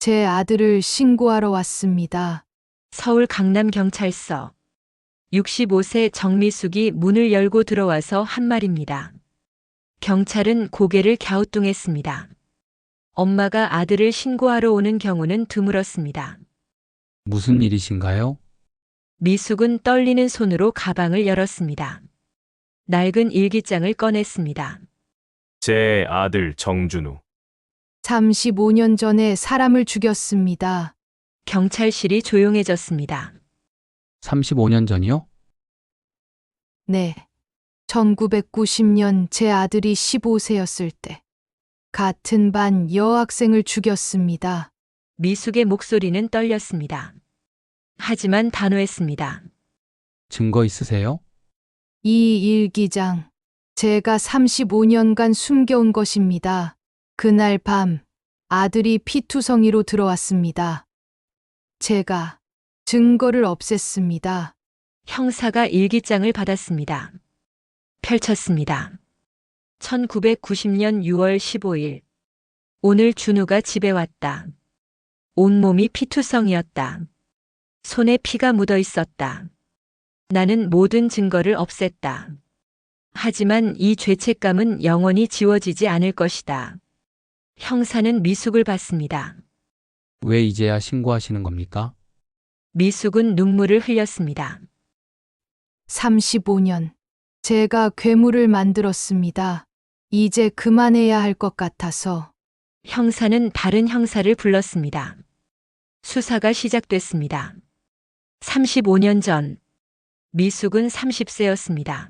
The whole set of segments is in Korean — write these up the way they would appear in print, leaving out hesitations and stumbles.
제 아들을 신고하러 왔습니다. 서울 강남경찰서 65세 정미숙이 문을 열고 들어와서 한 말입니다. 경찰은 고개를 갸우뚱했습니다. 엄마가 아들을 신고하러 오는 경우는 드물었습니다. 무슨 일이신가요? 미숙은 떨리는 손으로 가방을 열었습니다. 낡은 일기장을 꺼냈습니다. 제 아들 정준우. 35년 전에 사람을 죽였습니다. 경찰실이 조용해졌습니다. 35년 전이요? 네. 1990년 제 아들이 15세였을 때 같은 반 여학생을 죽였습니다. 미숙의 목소리는 떨렸습니다. 하지만 단호했습니다. 증거 있으세요? 이 일기장, 제가 35년간 숨겨온 것입니다. 그날 밤 아들이 피투성이로 들어왔습니다. 제가 증거를 없앴습니다. 형사가 일기장을 받았습니다. 펼쳤습니다. 1990년 6월 15일. 오늘 준우가 집에 왔다. 온몸이 피투성이었다. 손에 피가 묻어 있었다. 나는 모든 증거를 없앴다. 하지만 이 죄책감은 영원히 지워지지 않을 것이다. 형사는 미숙을 봤습니다. 왜 이제야 신고하시는 겁니까? 미숙은 눈물을 흘렸습니다. 35년. 제가 괴물을 만들었습니다. 이제 그만해야 할 것 같아서. 형사는 다른 형사를 불렀습니다. 수사가 시작됐습니다. 35년 전, 미숙은 30세였습니다.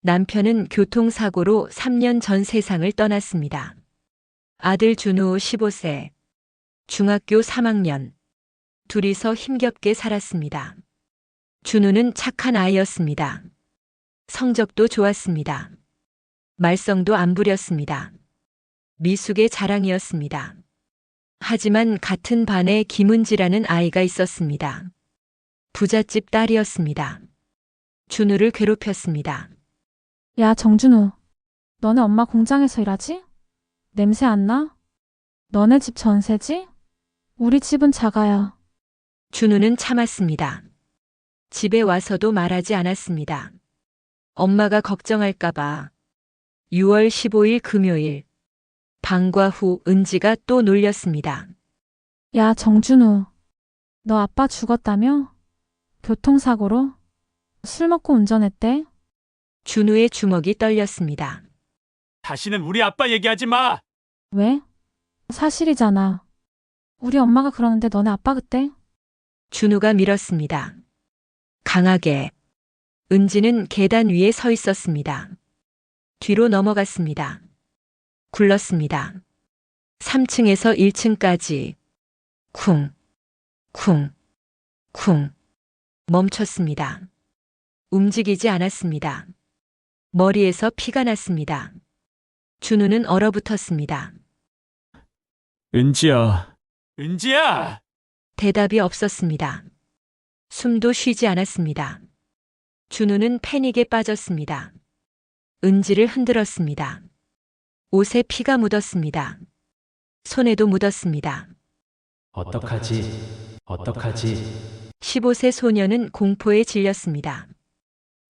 남편은 교통사고로 3년 전 세상을 떠났습니다. 아들 준우 15세, 중학교 3학년, 둘이서 힘겹게 살았습니다. 준우는 착한 아이였습니다. 성적도 좋았습니다. 말썽도 안 부렸습니다. 미숙의 자랑이었습니다. 하지만 같은 반에 김은지라는 아이가 있었습니다. 부잣집 딸이었습니다. 준우를 괴롭혔습니다. 야, 정준우. 너네 엄마 공장에서 일하지? 냄새 안 나? 너네 집 전세지? 우리 집은 작아요. 준우는 참았습니다. 집에 와서도 말하지 않았습니다. 엄마가 걱정할까봐. 6월 15일 금요일. 방과 후 은지가 또 놀렸습니다. 야, 정준우. 너 아빠 죽었다며? 교통사고로? 술 먹고 운전했대? 준우의 주먹이 떨렸습니다. 다시는 우리 아빠 얘기하지 마! 왜? 사실이잖아. 우리 엄마가 그러는데 너네 아빠 그때? 준우가 밀었습니다. 강하게. 은지는 계단 위에 서 있었습니다. 뒤로 넘어갔습니다. 굴렀습니다. 3층에서 1층까지. 쿵, 쿵, 쿵. 멈췄습니다. 움직이지 않았습니다. 머리에서 피가 났습니다. 준우는 얼어붙었습니다. 은지야. 은지야! 대답이 없었습니다. 숨도 쉬지 않았습니다. 준우는 패닉에 빠졌습니다. 은지를 흔들었습니다. 옷에 피가 묻었습니다. 손에도 묻었습니다. 어떡하지? 어떡하지? 15세 소녀는 공포에 질렸습니다.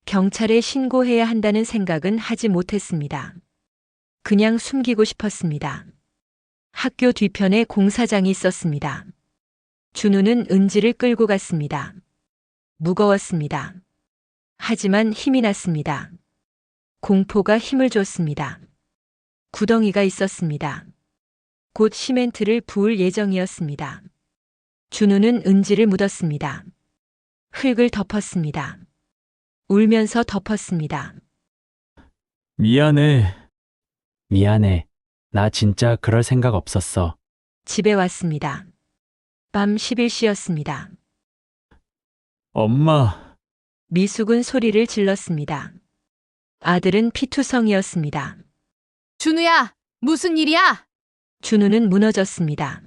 경찰에 신고해야 한다는 생각은 하지 못했습니다. 그냥 숨기고 싶었습니다. 학교 뒤편에 공사장이 있었습니다. 준우는 은지를 끌고 갔습니다. 무거웠습니다. 하지만 힘이 났습니다. 공포가 힘을 줬습니다. 구덩이가 있었습니다. 곧 시멘트를 부을 예정이었습니다. 준우는 은지를 묻었습니다. 흙을 덮었습니다. 울면서 덮었습니다. 미안해. 미안해. 나 진짜 그럴 생각 없었어. 집에 왔습니다. 밤 11시였습니다. 엄마. 미숙은 소리를 질렀습니다. 아들은 피투성이었습니다. 준우야, 무슨 일이야? 준우는 무너졌습니다.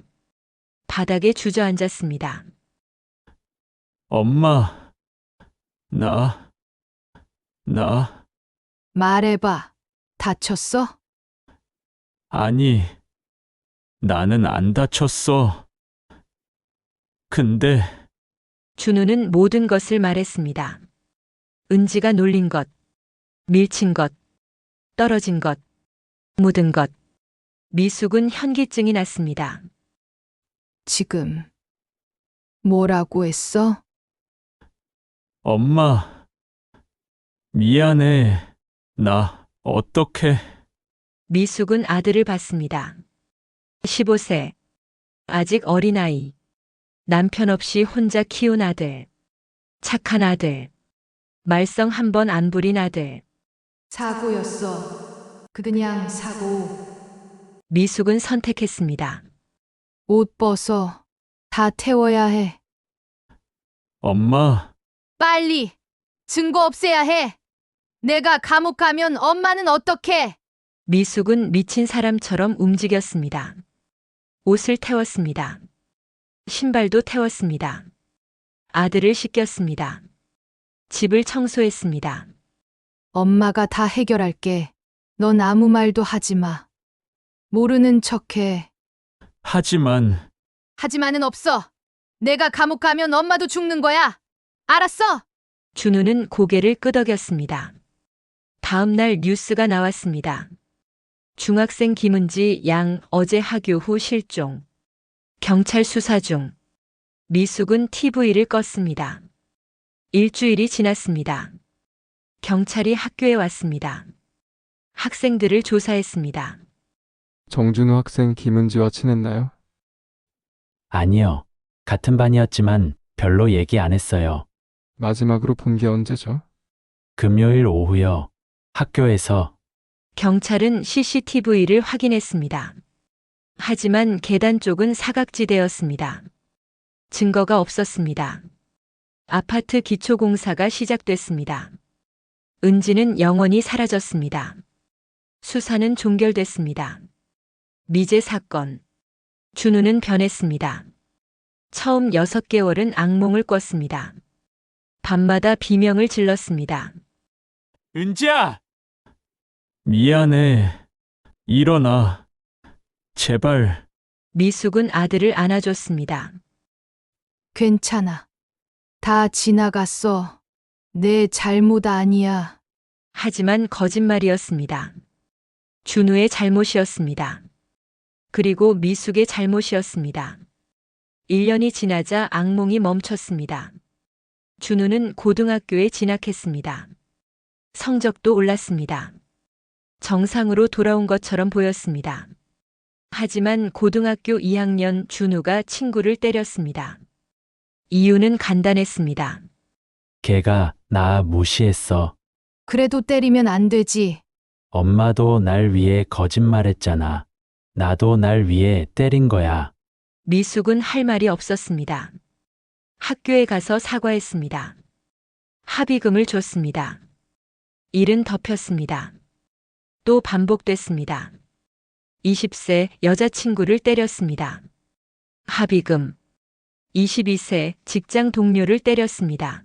바닥에 주저앉았습니다. 엄마. 나. 말해봐. 다쳤어? 아니. 나는 안 다쳤어. 근데 준우는 모든 것을 말했습니다. 은지가 놀린 것, 밀친 것, 떨어진 것, 묻은 것. 미숙은 현기증이 났습니다. 지금 뭐라고 했어? 엄마, 미안해. 나 어떻게... 미숙은 아들을 봤습니다. 15세. 아직 어린아이. 남편 없이 혼자 키운 아들. 착한 아들. 말썽 한 번 안 부린 아들. 사고였어. 그냥 사고. 미숙은 선택했습니다. 옷 벗어. 다 태워야 해. 엄마, 빨리. 증거 없애야 해. 내가 감옥 가면 엄마는 어떡해? 미숙은 미친 사람처럼 움직였습니다. 옷을 태웠습니다. 신발도 태웠습니다. 아들을 씻겼습니다. 집을 청소했습니다. 엄마가 다 해결할게. 넌 아무 말도 하지 마. 모르는 척해. 하지만 하지만은 없어. 내가 감옥 가면 엄마도 죽는 거야. 알았어? 준우는 고개를 끄덕였습니다. 다음 날 뉴스가 나왔습니다. 중학생 김은지 양 어제 학교 후 실종. 경찰 수사 중. 미숙은 TV를 껐습니다. 일주일이 지났습니다. 경찰이 학교에 왔습니다. 학생들을 조사했습니다. 정준우 학생 김은지와 친했나요? 아니요. 같은 반이었지만 별로 얘기 안 했어요. 마지막으로 본 게 언제죠? 금요일 오후요. 학교에서. 경찰은 CCTV를 확인했습니다. 하지만 계단 쪽은 사각지대였습니다. 증거가 없었습니다. 아파트 기초공사가 시작됐습니다. 은지는 영원히 사라졌습니다. 수사는 종결됐습니다. 미제 사건. 준우는 변했습니다. 처음 6개월은 악몽을 꿨습니다. 밤마다 비명을 질렀습니다. 은지야! 미안해. 일어나. 제발. 미숙은 아들을 안아줬습니다. 괜찮아. 다 지나갔어. 내 잘못 아니야. 하지만 거짓말이었습니다. 준우의 잘못이었습니다. 그리고 미숙의 잘못이었습니다. 1년이 지나자 악몽이 멈췄습니다. 준우는 고등학교에 진학했습니다. 성적도 올랐습니다. 정상으로 돌아온 것처럼 보였습니다. 하지만 고등학교 2학년 준우가 친구를 때렸습니다. 이유는 간단했습니다. 걔가 나 무시했어. 그래도 때리면 안 되지. 엄마도 날 위해 거짓말했잖아. 나도 날 위해 때린 거야. 미숙은 할 말이 없었습니다. 학교에 가서 사과했습니다. 합의금을 줬습니다. 일은 덮였습니다. 또 반복됐습니다. 20세 여자친구를 때렸습니다. 합의금. 22세 직장 동료를 때렸습니다.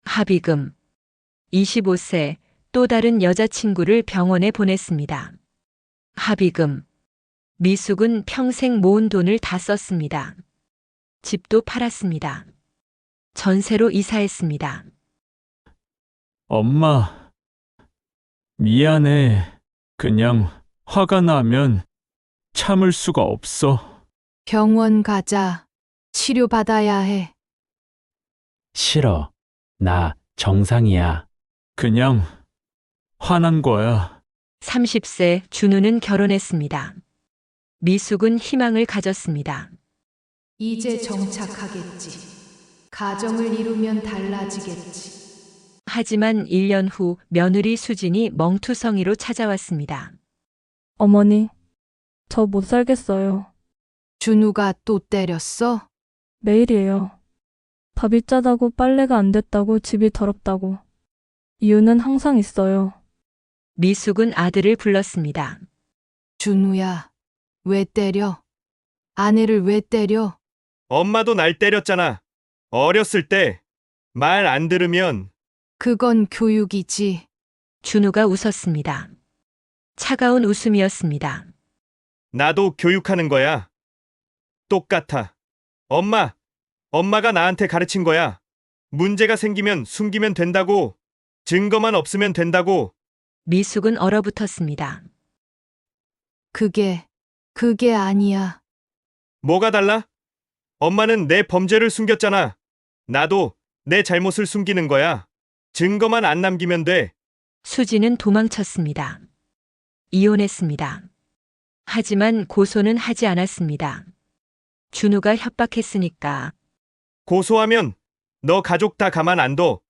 합의금. 25세 또 다른 여자친구를 병원에 보냈습니다. 합의금. 미숙은 평생 모은 돈을 다 썼습니다. 집도 팔았습니다. 전세로 이사했습니다. 엄마, 미안해. 그냥 화가 나면 참을 수가 없어. 병원 가자. 치료받아야 해. 싫어. 나 정상이야. 그냥 화난 거야. 30세 준우는 결혼했습니다. 미숙은 희망을 가졌습니다. 이제 정착하겠지. 가정을 이루면 달라지겠지. 하지만 1년 후 며느리 수진이 멍투성이로 찾아왔습니다. 어머니, 저 못 살겠어요. 준우가 또 때렸어? 매일이에요. 밥이 짜다고 빨래가 안 됐다고 집이 더럽다고. 이유는 항상 있어요. 미숙은 아들을 불렀습니다. 준우야, 왜 때려? 아내를 왜 때려? 엄마도 날 때렸잖아. 어렸을 때 말 안 들으면. 그건 교육이지. 준우가 웃었습니다. 차가운 웃음이었습니다. 나도 교육하는 거야. 똑같아. 엄마, 엄마가 나한테 가르친 거야. 문제가 생기면 숨기면 된다고. 증거만 없으면 된다고. 미숙은 얼어붙었습니다. 그게 아니야. 뭐가 달라? 엄마는 내 범죄를 숨겼잖아. 나도 내 잘못을 숨기는 거야. 증거만 안 남기면 돼. 수지는 도망쳤습니다. 이혼했습니다. 하지만 고소는 하지 않았습니다. 준우가 협박했으니까. 고소하면 너 가족 다 가만 안 둬.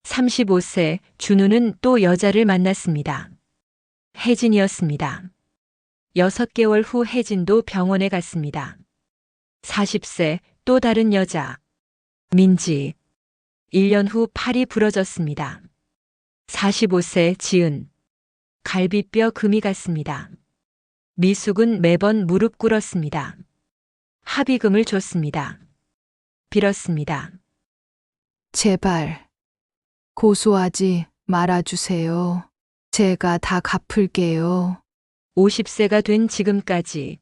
35세 준우는 또 여자를 만났습니다. 혜진이었습니다. 6개월 후 혜진도 병원에 갔습니다. 40세 또 다른 여자. 민지. 1년 후 팔이 부러졌습니다. 45세 지은. 갈비뼈 금이 갔습니다. 미숙은 매번 무릎 꿇었습니다. 합의금을 줬습니다. 빌었습니다. 제발 고소하지 말아주세요. 제가 다 갚을게요. 50세가 된 지금까지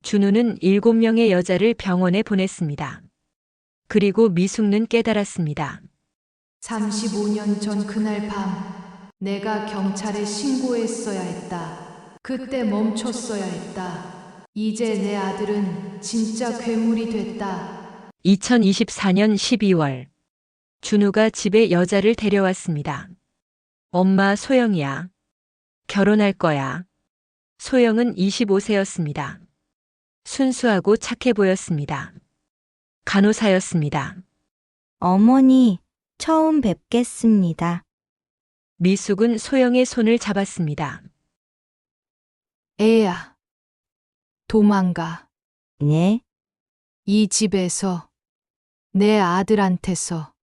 준우는 7명의 여자를 병원에 보냈습니다. 그리고 미숙는 깨달았습니다. 35년 전 그날 밤 내가 경찰에 신고했어야 했다. 그때 멈췄어야 했다. 이제 내 아들은 진짜 괴물이 됐다. 2024년 12월 준우가 집에 여자를 데려왔습니다. 엄마 소영이야. 결혼할 거야. 소영은 25세였습니다. 순수하고 착해 보였습니다. 간호사였습니다. 어머니, 처음 뵙겠습니다. 미숙은 소영의 손을 잡았습니다. 애야, 도망가. 네, 이 집에서, 내 아들한테서.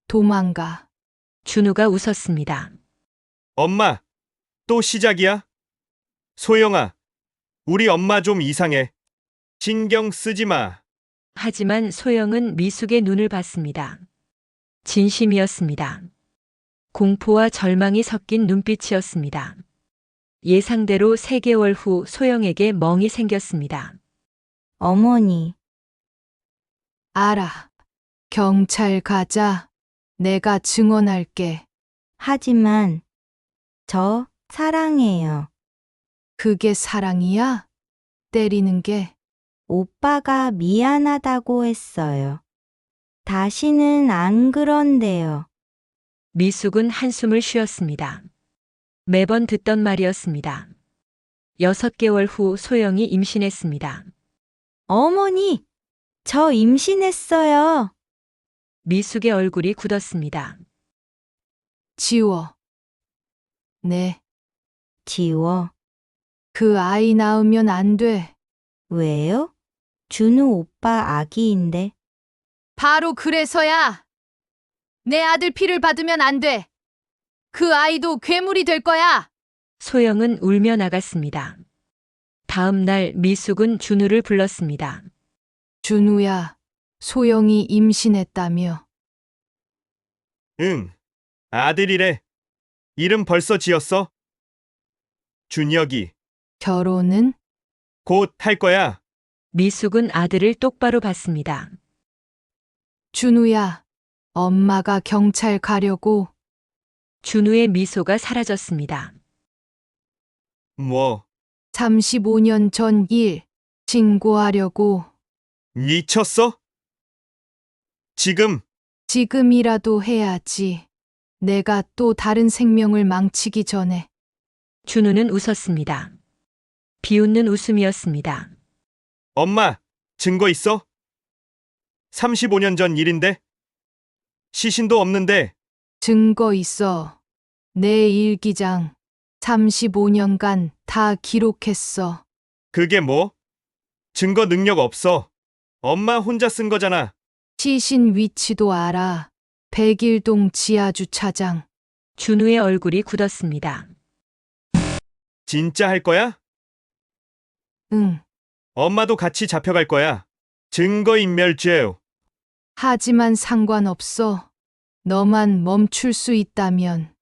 도망가. 준우가 웃었습니다. 엄마, 또 시작이야? 소영아, 우리 엄마 좀 이상해. 신경 쓰지 마. 하지만 소영은 미숙의 눈을 봤습니다. 진심이었습니다. 공포와 절망이 섞인 눈빛이었습니다. 예상대로 3개월 후 소영에게 멍이 생겼습니다. 어머니, 알아. 경찰 가자. 내가 증언할게. 하지만 저 사랑해요. 그게 사랑이야? 때리는 게? 오빠가 미안하다고 했어요. 다시는 안 그런대요. 미숙은 한숨을 쉬었습니다. 매번 듣던 말이었습니다. 6개월 후 소영이 임신했습니다. 어머니, 저 임신했어요. 미숙의 얼굴이 굳었습니다. 지워. 네. 지워. 그 아이 낳으면 안 돼. 왜요? 준우 오빠 아기인데. 바로 그래서야. 내 아들 피를 받으면 안 돼. 그 아이도 괴물이 될 거야. 소영은 울며 나갔습니다. 다음 날 미숙은 준우를 불렀습니다. 준우야, 소영이 임신했다며. 응, 아들이래. 이름 벌써 지었어? 준혁이. 결혼은? 곧 할 거야. 미숙은 아들을 똑바로 봤습니다. 준우야, 엄마가 경찰 가려고. 준우의 미소가 사라졌습니다. 뭐, 35년 전 일 신고하려고. 미쳤어? 지금이라도 해야지. 내가 또 다른 생명을 망치기 전에. 준우는 웃었습니다. 비웃는 웃음이었습니다. 엄마, 증거 있어? 35년 전 일인데? 시신도 없는데. 증거 있어. 내 일기장 35년간 다 기록했어. 그게 뭐? 증거 능력 없어. 엄마 혼자 쓴 거잖아. 시신 위치도 알아. 백일동 지하주차장. 준우의 얼굴이 굳었습니다. 진짜 할 거야? 응. 엄마도 같이 잡혀갈 거야. 증거인멸죄. 하지만 상관없어. 너만 멈출 수 있다면.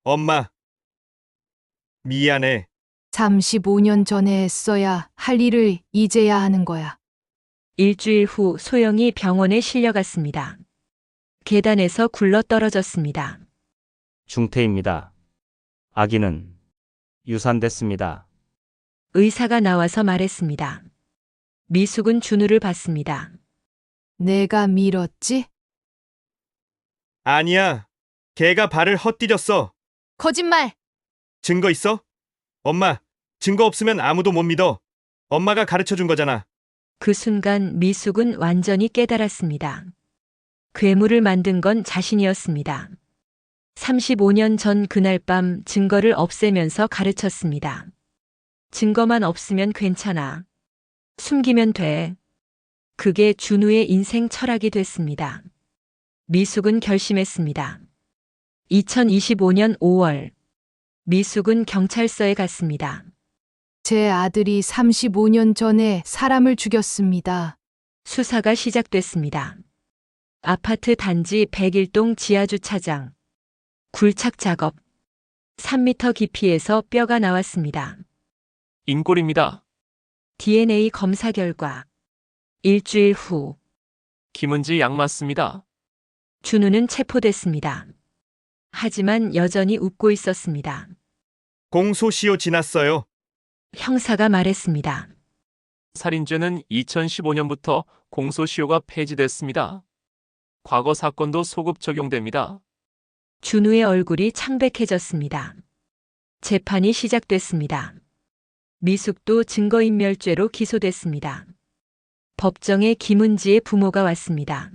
엄마, 미안해. 35년 전에 했어야 할 일을 이제야 하는 거야. 일주일 후 소영이 병원에 실려갔습니다. 계단에서 굴러 떨어졌습니다. 중태입니다. 아기는 유산됐습니다. 의사가 나와서 말했습니다. 미숙은 준우를 봤습니다. 내가 밀었지? 아니야. 걔가 발을 헛디뎠어. 거짓말! 증거 있어? 엄마, 증거 없으면 아무도 못 믿어. 엄마가 가르쳐 준 거잖아. 그 순간 미숙은 완전히 깨달았습니다. 괴물을 만든 건 자신이었습니다. 35년 전 그날 밤 증거를 없애면서 가르쳤습니다. 증거만 없으면 괜찮아. 숨기면 돼. 그게 준우의 인생 철학이 됐습니다. 미숙은 결심했습니다. 2025년 5월, 미숙은 경찰서에 갔습니다. 제 아들이 35년 전에 사람을 죽였습니다. 수사가 시작됐습니다. 아파트 단지 101동 지하주차장. 굴착 작업. 3m 깊이에서 뼈가 나왔습니다. 인골입니다. DNA 검사 결과. 일주일 후, 김은지 양 맞습니다. 준우는 체포됐습니다. 하지만 여전히 웃고 있었습니다. 공소시효 지났어요. 형사가 말했습니다. 살인죄는 2015년부터 공소시효가 폐지됐습니다. 과거 사건도 소급 적용됩니다. 준우의 얼굴이 창백해졌습니다. 재판이 시작됐습니다. 미숙도 증거인멸죄로 기소됐습니다. 법정에 김은지의 부모가 왔습니다.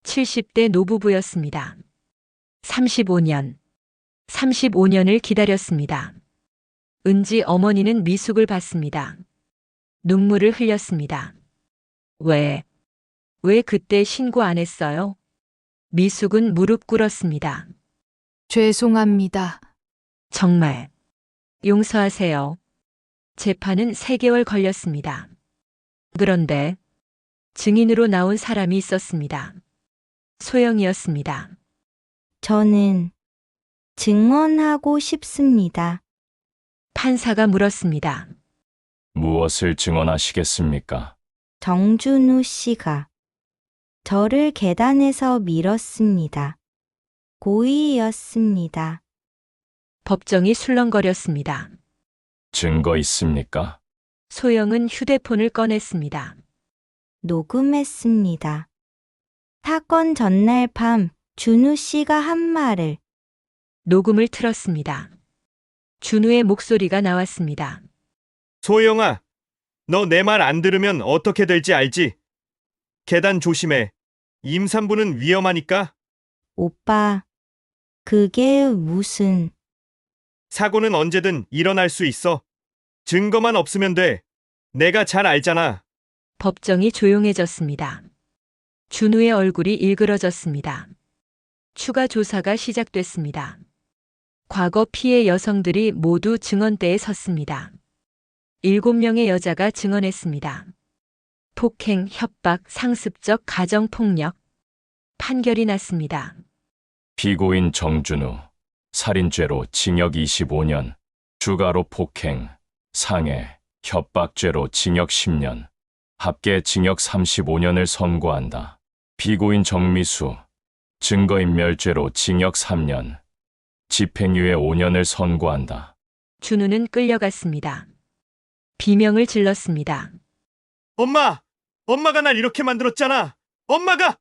70대 노부부였습니다. 35년을 기다렸습니다. 은지 어머니는 미숙을 봤습니다. 눈물을 흘렸습니다. 왜 그때 신고 안 했어요? 미숙은 무릎 꿇었습니다. 죄송합니다. 정말 용서하세요. 재판은 3개월 걸렸습니다. 그런데 증인으로 나온 사람이 있었습니다. 소영이었습니다. 저는 증언하고 싶습니다. 판사가 물었습니다. 무엇을 증언하시겠습니까? 정준우 씨가 저를 계단에서 밀었습니다. 고의였습니다. 법정이 술렁거렸습니다. 증거 있습니까? 소영은 휴대폰을 꺼냈습니다. 녹음했습니다. 사건 전날 밤 준우 씨가 한 말을 녹음을 틀었습니다. 준우의 목소리가 나왔습니다. 소영아, 너 내 말 안 들으면 어떻게 될지 알지? 계단 조심해. 임산부는 위험하니까. 오빠, 그게 무슨... 사고는 언제든 일어날 수 있어. 증거만 없으면 돼. 내가 잘 알잖아. 법정이 조용해졌습니다. 준우의 얼굴이 일그러졌습니다. 추가 조사가 시작됐습니다. 과거 피해 여성들이 모두 증언대에 섰습니다. 7명의 여자가 증언했습니다. 폭행, 협박, 상습적 가정폭력. 판결이 났습니다. 피고인 정준우, 살인죄로 징역 25년, 추가로 폭행, 상해, 협박죄로 징역 10년, 합계 징역 35년을 선고한다. 피고인 정미수, 증거인멸죄로 징역 3년, 집행유예 5년을 선고한다. 준우는 끌려갔습니다. 비명을 질렀습니다. 엄마! 엄마가 날 이렇게 만들었잖아! 엄마가!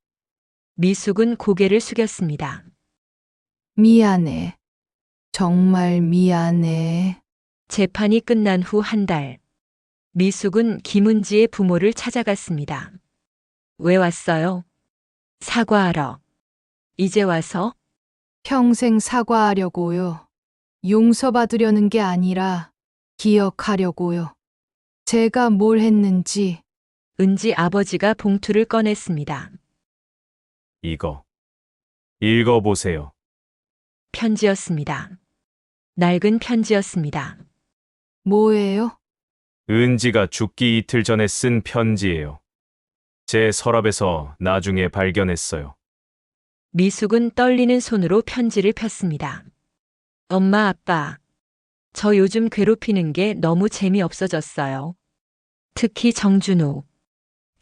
미숙은 고개를 숙였습니다. 미안해. 정말 미안해. 재판이 끝난 후 한 달. 미숙은 김은지의 부모를 찾아갔습니다. 왜 왔어요? 사과하러. 이제 와서? 평생 사과하려고요. 용서받으려는 게 아니라 기억하려고요. 제가 뭘 했는지. 은지 아버지가 봉투를 꺼냈습니다. 이거 읽어보세요. 편지였습니다. 낡은 편지였습니다. 뭐예요? 은지가 죽기 이틀 전에 쓴 편지예요. 제 서랍에서 나중에 발견했어요. 미숙은 떨리는 손으로 편지를 폈습니다. 엄마, 아빠. 저 요즘 괴롭히는 게 너무 재미없어졌어요. 특히 정준우.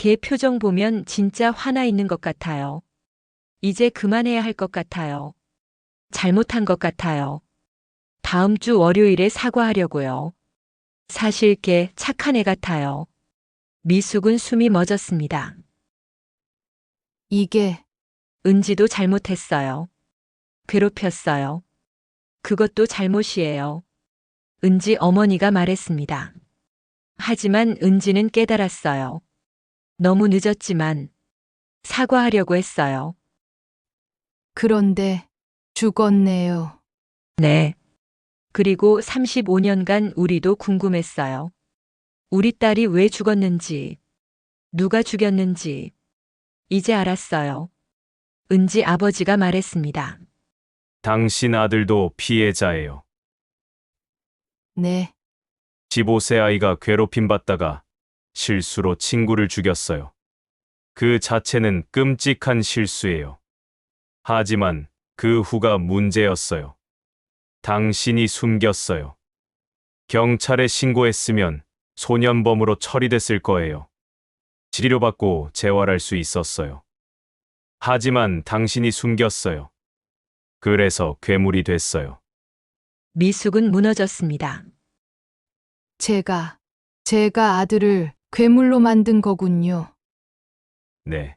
걔 표정 보면 진짜 화나 있는 것 같아요. 이제 그만해야 할 것 같아요. 잘못한 것 같아요. 다음 주 월요일에 사과하려고요. 사실 걔 착한 애 같아요. 미숙은 숨이 멎었습니다. 이게 은지도 잘못했어요. 괴롭혔어요. 그것도 잘못이에요. 은지 어머니가 말했습니다. 하지만 은지는 깨달았어요. 너무 늦었지만 사과하려고 했어요. 그런데 죽었네요. 네. 그리고 35년간 우리도 궁금했어요. 우리 딸이 왜 죽었는지, 누가 죽였는지, 이제 알았어요. 은지 아버지가 말했습니다. 당신 아들도 피해자예요. 네, 15세 아이가 괴롭힘 받다가 실수로 친구를 죽였어요. 그 자체는 끔찍한 실수예요. 하지만 그 후가 문제였어요. 당신이 숨겼어요. 경찰에 신고했으면 소년범으로 처리됐을 거예요. 치료받고 재활할 수 있었어요. 하지만 당신이 숨겼어요. 그래서 괴물이 됐어요. 미숙은 무너졌습니다. 제가 아들을 괴물로 만든 거군요. 네.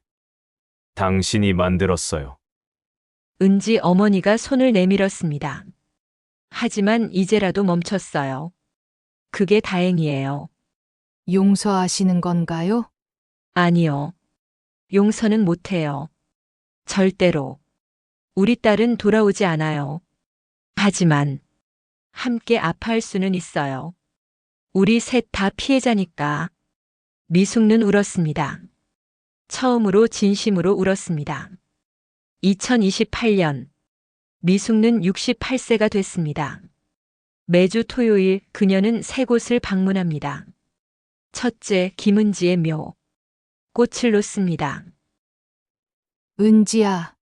당신이 만들었어요. 은지 어머니가 손을 내밀었습니다. 하지만 이제라도 멈췄어요. 그게 다행이에요. 용서하시는 건가요? 아니요. 용서는 못해요. 절대로. 우리 딸은 돌아오지 않아요. 하지만 함께 아파할 수는 있어요. 우리 셋 다 피해자니까. 미숙는 울었습니다. 처음으로 진심으로 울었습니다. 2028년 미숙는 68세가 됐습니다. 매주 토요일 그녀는 세 곳을 방문합니다. 첫째, 김은지의 묘. 꽃을 놓습니다. 은지야,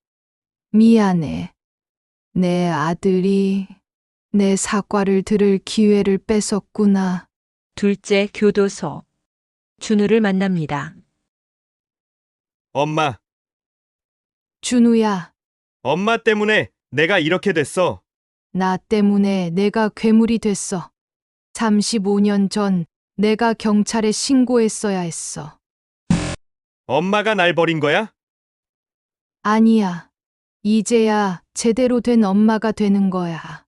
미안해. 내 아들이 내 사과를 들을 기회를 뺏었구나. 둘째, 교도소. 준우를 만납니다. 엄마, 준우야, 엄마 때문에 내가 이렇게 됐어. 나 때문에 내가 괴물이 됐어. 35년 전 내가 경찰에 신고했어야 했어. 엄마가 날 버린 거야? 아니야. 이제야 제대로 된 엄마가 되는 거야.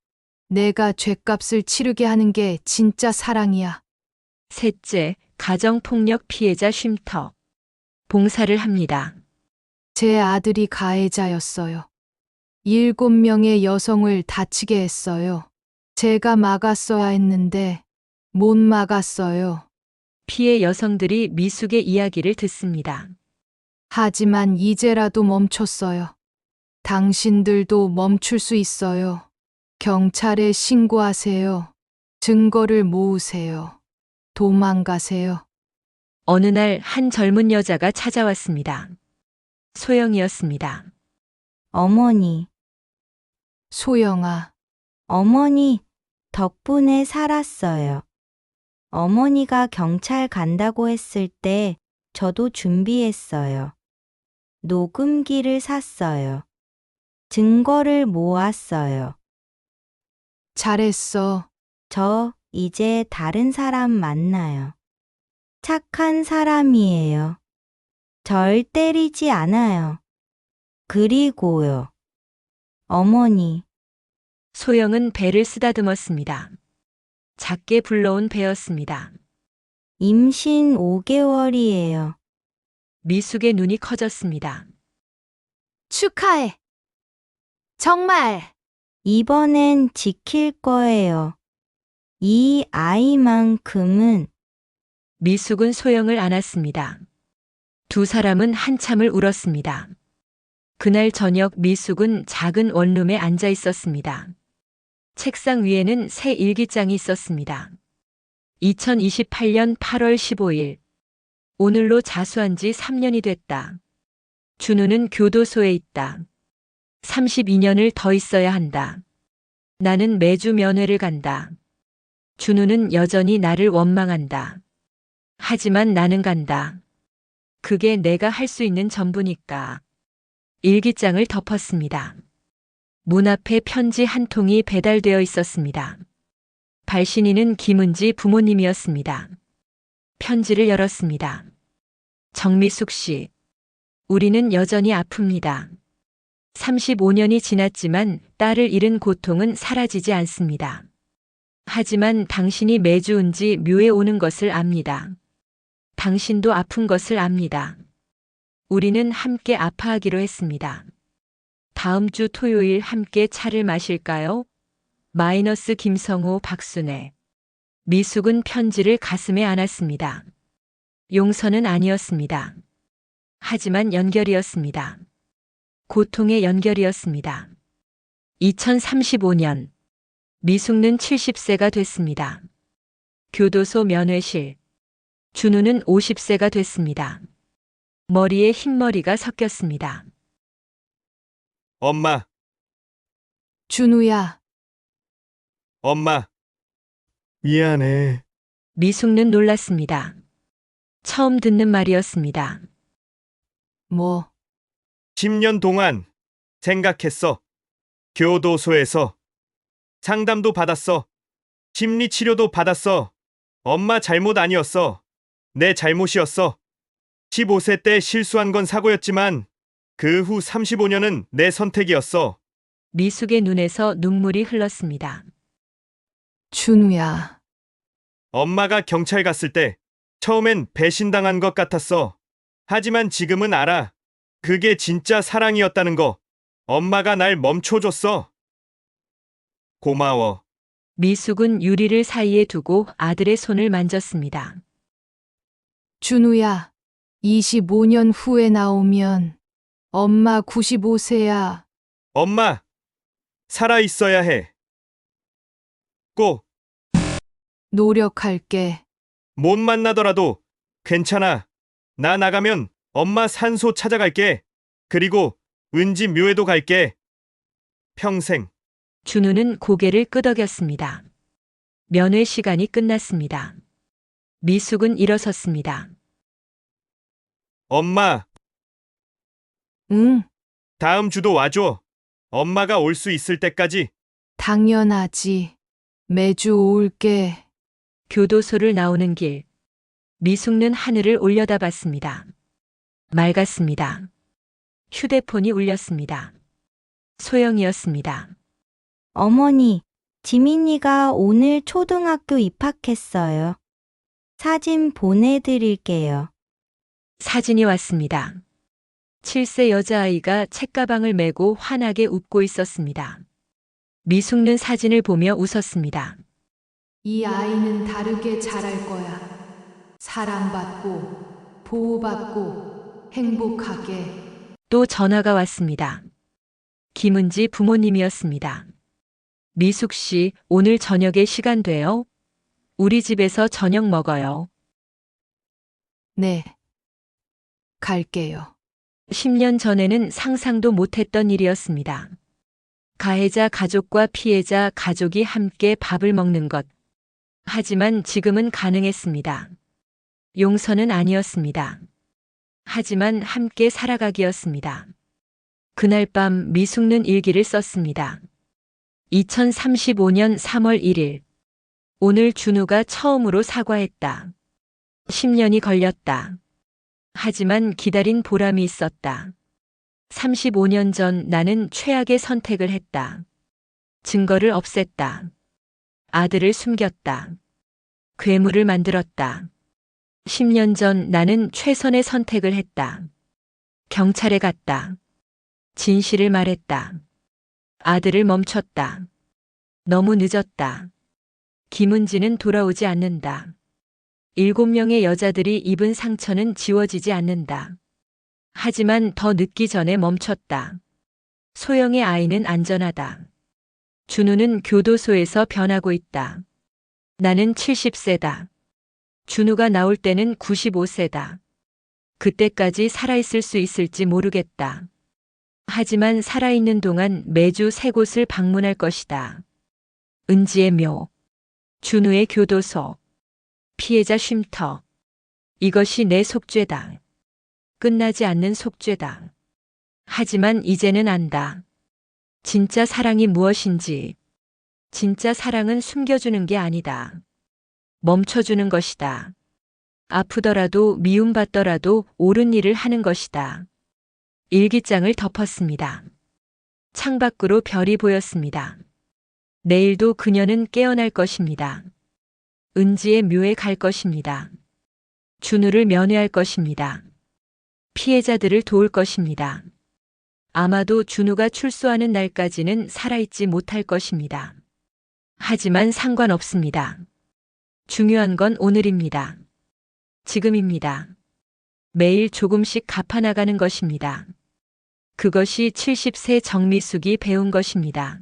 내가 죗값을 치르게 하는 게 진짜 사랑이야. 셋째, 가정폭력 피해자 쉼터. 봉사를 합니다. 제 아들이 가해자였어요. 7명의 여성을 다치게 했어요. 제가 막았어야 했는데 못 막았어요. 피해 여성들이 미숙의 이야기를 듣습니다. 하지만 이제라도 멈췄어요. 당신들도 멈출 수 있어요. 경찰에 신고하세요. 증거를 모으세요. 도망가세요. 어느 날 한 젊은 여자가 찾아왔습니다. 소영이었습니다. 어머니, 소영아, 어머니 덕분에 살았어요. 어머니가 경찰 간다고 했을 때 저도 준비했어요. 녹음기를 샀어요. 증거를 모았어요. 잘했어. 저 이제 다른 사람 만나요. 착한 사람이에요. 절 때리지 않아요. 그리고요. 어머니, 소영은 배를 쓰다듬었습니다. 작게 불러온 배였습니다. 임신 5개월이에요. 미숙의 눈이 커졌습니다. 축하해. 정말. 이번엔 지킬 거예요. 이 아이만큼은. 미숙은 소영을 안았습니다. 두 사람은 한참을 울었습니다. 그날 저녁 미숙은 작은 원룸에 앉아 있었습니다. 책상 위에는 새 일기장이 있었습니다. 2028년 8월 15일. 오늘로 자수한 지 3년이 됐다. 준우는 교도소에 있다. 32년을 더 있어야 한다. 나는 매주 면회를 간다. 준우는 여전히 나를 원망한다. 하지만 나는 간다. 그게 내가 할 수 있는 전부니까. 일기장을 덮었습니다. 문 앞에 편지 한 통이 배달되어 있었습니다. 발신인은 김은지 부모님이었습니다. 편지를 열었습니다. 정미숙 씨, 우리는 여전히 아픕니다. 35년이 지났지만 딸을 잃은 고통은 사라지지 않습니다. 하지만 당신이 매주 은지 묘에 오는 것을 압니다. 당신도 아픈 것을 압니다. 우리는 함께 아파하기로 했습니다. 다음 주 토요일 함께 차를 마실까요? 마이너스 김성호 박순애. 미숙은 편지를 가슴에 안았습니다. 용서는 아니었습니다. 하지만 연결이었습니다. 고통의 연결이었습니다. 2035년 미숙는 70세가 됐습니다. 교도소 면회실. 준우는 50세가 됐습니다. 머리에 흰머리가 섞였습니다. 엄마, 준우야, 엄마. 미안해. 미숙는 놀랐습니다. 처음 듣는 말이었습니다. 뭐, 10년 동안 생각했어. 교도소에서 상담도 받았어. 심리치료도 받았어. 엄마 잘못 아니었어. 내 잘못이었어. 15세 때 실수한 건 사고였지만 그 후 35년은 내 선택이었어. 미숙의 눈에서 눈물이 흘렀습니다. 준우야, 엄마가 경찰 갔을 때 처음엔 배신당한 것 같았어. 하지만 지금은 알아. 그게 진짜 사랑이었다는 거. 엄마가 날 멈춰줬어. 고마워. 미숙은 유리를 사이에 두고 아들의 손을 만졌습니다. 준우야, 25년 후에 나오면 엄마 95세야. 엄마, 살아있어야 해. 꼭 노력할게. 못 만나더라도 괜찮아. 나 나가면 엄마 산소 찾아갈게. 그리고 은지 묘에도 갈게. 평생. 준우는 고개를 끄덕였습니다. 면회 시간이 끝났습니다. 미숙은 일어섰습니다. 엄마, 응, 다음 주도 와줘. 엄마가 올 수 있을 때까지. 당연하지. 매주 올게. 교도소를 나오는 길. 미숙는 하늘을 올려다봤습니다. 맑았습니다. 휴대폰이 울렸습니다. 소영이었습니다. 어머니, 지민이가 오늘 초등학교 입학했어요. 사진 보내드릴게요. 사진이 왔습니다. 7세 여자아이가 책가방을 메고 환하게 웃고 있었습니다. 미숙는 사진을 보며 웃었습니다. 이 아이는 다르게 자랄 거야. 사랑받고, 보호받고, 행복하게. 또 전화가 왔습니다. 김은지 부모님이었습니다. 미숙 씨, 오늘 저녁에 시간 돼요? 우리 집에서 저녁 먹어요. 네. 갈게요. 10년 전에는 상상도 못했던 일이었습니다. 가해자 가족과 피해자 가족이 함께 밥을 먹는 것. 하지만 지금은 가능했습니다. 용서는 아니었습니다. 하지만 함께 살아가기였습니다. 그날 밤 미숙는 일기를 썼습니다. 2035년 3월 1일. 오늘 준우가 처음으로 사과했다. 10년이 걸렸다. 하지만 기다린 보람이 있었다. 35년 전 나는 최악의 선택을 했다. 증거를 없앴다. 아들을 숨겼다. 괴물을 만들었다. 10년 전 나는 최선의 선택을 했다. 경찰에 갔다. 진실을 말했다. 아들을 멈췄다. 너무 늦었다. 김은지는 돌아오지 않는다. 7명의 여자들이 입은 상처는 지워지지 않는다. 하지만 더 늦기 전에 멈췄다. 소영의 아이는 안전하다. 준우는 교도소에서 변하고 있다. 나는 70세다. 준우가 나올 때는 95세다. 그때까지 살아있을 수 있을지 모르겠다. 하지만 살아있는 동안 매주 새 곳을 방문할 것이다. 은지의 묘, 준우의 교도소, 피해자 쉼터. 이것이 내 속죄다. 끝나지 않는 속죄다. 하지만 이제는 안다. 진짜 사랑이 무엇인지. 진짜 사랑은 숨겨주는 게 아니다. 멈춰주는 것이다. 아프더라도 미움받더라도 옳은 일을 하는 것이다. 일기장을 덮었습니다. 창밖으로 별이 보였습니다. 내일도 그녀는 깨어날 것입니다. 은지의 묘에 갈 것입니다. 준우를 면회할 것입니다. 피해자들을 도울 것입니다. 아마도 준우가 출소하는 날까지는 살아있지 못할 것입니다. 하지만 상관없습니다. 중요한 건 오늘입니다. 지금입니다. 매일 조금씩 갚아나가는 것입니다. 그것이 70세 정미숙이 배운 것입니다.